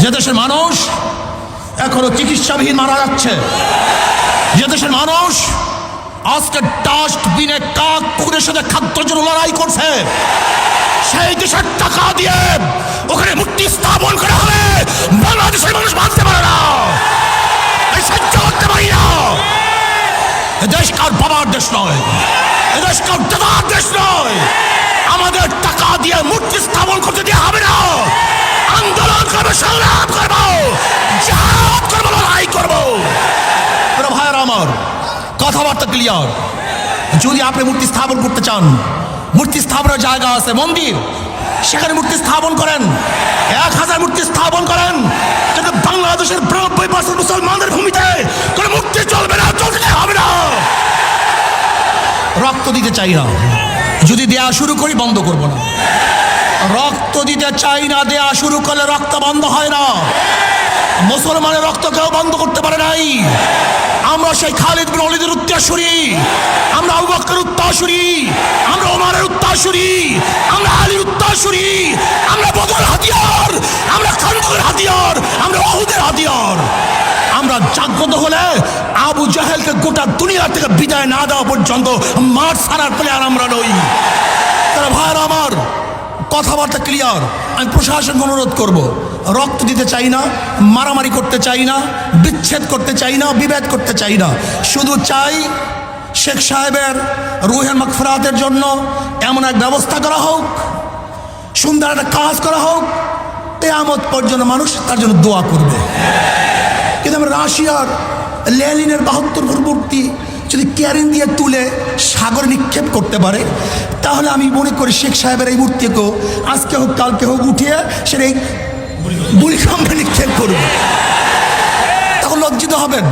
যে দেশের মানুষ এখনো চিকিৎসাবিহীন মারা যাচ্ছে, যে দেশের মানুষ আজকে ডাস্টবিনে কাক কুকুরের সাথে খাদ্যের জন্য লড়াই করছে, সেই দেশের টাকা দিয়ে ওখানে মূর্তি স্থাপন করা হবে, বাংলাদেশের মানুষ মানতে পারে না, সহ্য করতে পারি না। এদেশ কার বাবার দেশ নয়, এদেশ কার দাদার দেশ নয়। আমাদের টাকা দিয়ে মূর্তি স্থাপন করতে দেওয়া হবে না। আন্দোলন করবো, সংগ্রাম করবো, জিহাদ করবো, লড়াই করবো। ভাইয়েরা আমার, কথাবার্তা ক্লিয়ার। যদি আপনি মূর্তি স্থাপন করতে চান, মূর্তি স্থাপনের জায়গা আছে, মন্দির, সেখানে মূর্তি স্থাপন করেন, 1000 মূর্তি স্থাপন করেন। কিন্তু বাংলাদেশের 92% মুসলমানদের ভূমিতে কোনো মূর্তি চলবে না, চলতে হবে না। রক্ত দিতে চাই না, যদি দেয়া শুরু করি বন্ধ করব না। রক্ত দিতে চাই না, দেয়া শুরু করলে রক্ত বন্ধ হয় না। মুসলমানের রক্ত কেউ বন্ধ করতে পারে নাই। আমরা সেই খালিদ বিন ওয়ালিদের উত্তরসূরি, আমরা আবু বকরের উত্তরসূরি, আমরা ওমরের উত্তরসূরি, আমরা আলীর উত্তরসূরি, আমরা বদরের হাতিয়ার, আমরা খান্দকের হাতিয়ার, আমরা উহুদের হাতিয়ার। আমরা জাগ্রত হলে আবু জাহেলকে গোটা দুনিয়া থেকে বিদায় না দেওয়া পর্যন্ত মাঠ ছাড়ার প্লেয়ার আমরা নই। তারা ভাইয়েরা আমার, কথাবার্তা ক্লিয়ার। আমি প্রশাসনকে অনুরোধ করব, রক্ত দিতে চাই না, মারামারি করতে চাই না, বিচ্ছেদ করতে চাই না, বিভেদ করতে চাই না। শুধু চাই শেখ সাহেবের রুহের মাগফিরাতের জন্য এমন এক ব্যবস্থা করা হোক, সুন্দর একটা কাজ করা হোক, কিয়ামত পর্যন্ত মানুষ তার জন্য দোয়া করবে। কিন্তু আমরা রাশিয়ার লেনিনের 72 মূর্তি যদি ক্যারিন দিয়ে তুলে সাগরে নিক্ষেপ করতে পারে, তাহলে আমি মনে করি শেখ সাহেবের এই মূর্তিকেও আজকে হোক কালকে হোক উঠিয়ে সেটা এই বুড়িখাম্বে নিক্ষেপ করবে। তখন লজ্জিত হবেন,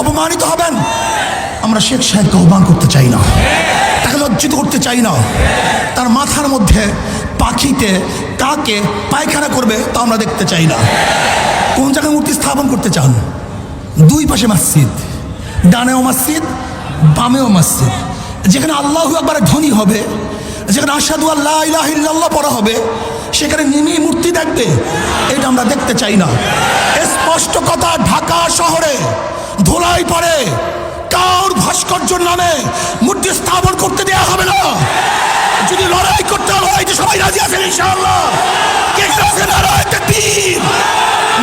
অপমানিত হবেন। আমরা শেখ সাহেবকে অপমান করতে চাই না, তাকে লজ্জিত করতে চাই না। তার মাথার মধ্যে পাখিতে কাকে পায়খানা করবে তা আমরা দেখতে চাই না। কোন জায়গায় মূর্তি স্থাপন করতে চান? দুই পাশে মসজিদ, ডানেও মসজিদ, বামেও মসজিদ। যেখানে আল্লাহু আকবার ধ্বনি হবে, যেখানে আশহাদু আল্লা ইলাহা ইল্লাল্লাহ পড়া হবে, সেখানে নিমি মূর্তি দেখবে, এটা আমরা দেখতে চাই না। স্পষ্ট কথা, ঢাকা শহরে ধুলাই পড়ে কার ভাস্কর্যের নামে মূর্তি স্থাপন করতে দেওয়া হবে না। যদি লড়াই করতে হয়, লড়াইতে সবাই রাজি আছেন ইনশাআল্লাহ। কে কে আছেন? নারায়ে তাকবীর,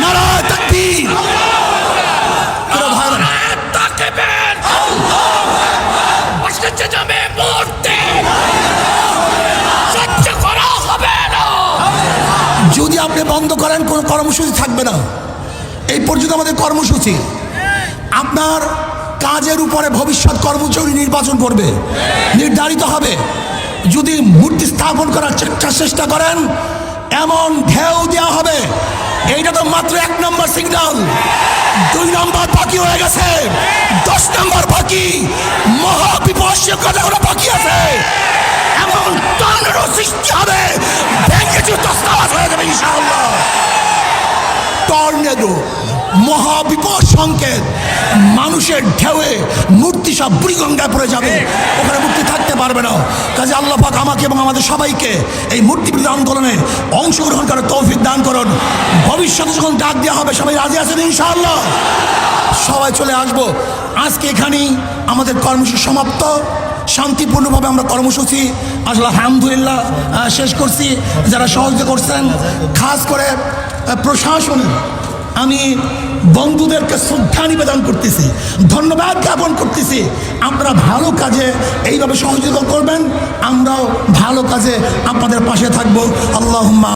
নারায়ে তাকবীর। যদি আপনি বন্ধ করেন, কোনো কর্মসূচি থাকবে না। এই পর্যন্ত আমাদের কর্মসূচি। আপনার কাজের উপরে ভবিষ্যৎ কর্মসূচি নির্বাচন করবে, নির্ধারিত হবে। যদি মূর্তি স্থাপন করার চেষ্টা করেন, এমন ঢেউ দেওয়া হবে। এইটা তো মাত্র 1 নম্বর সিগন্যাল, 2 নম্বর বাকি হয়ে গেছে, 10 নম্বর বাকি। মহাবিপর্যয় কথা বাকি আছে। এমন টর্নেডো সৃষ্টি হবে, ব্যাংকে তছনছ হয়ে যাবে ইনশাআল্লাহ। টর্নেডো, মহাবিপদ সংকেত, মানুষের ঢেউয়ে মূর্তি সব বুড়িগঙ্গায় পড়ে যাবে, ওখানে মূর্তি থাকতে পারবে না। কাজে আল্লাহ পাক আমাকে এবং আমাদের সবাইকে এই মূর্তি বিরোধী আন্দোলনে অংশগ্রহণ করার তৌফিক দান করুন। ভবিষ্যতে যখন ডাক দেওয়া হবে, সবাই রাজি আছেন ইনশাআল্লাহ? সবাই চলে আসবো। আজকে এখানেই আমাদের কর্মসূচি সমাপ্ত। শান্তিপূর্ণভাবে আমরা কর্মসূচি আসলে আলহামদুলিল্লাহ শেষ করছি। যারা সহযোগিতা করছেন, খাস করে প্রশাসন, আমি বন্ধুদেরকে শ্রদ্ধা নিবেদন করতেছি, ধন্যবাদ জ্ঞাপন করতেছি। আপনারা ভালো কাজে এইভাবে সহযোগিতা করবেন, আমরাও ভালো কাজে আপনাদের পাশে থাকবো। আল্লাহুম্মা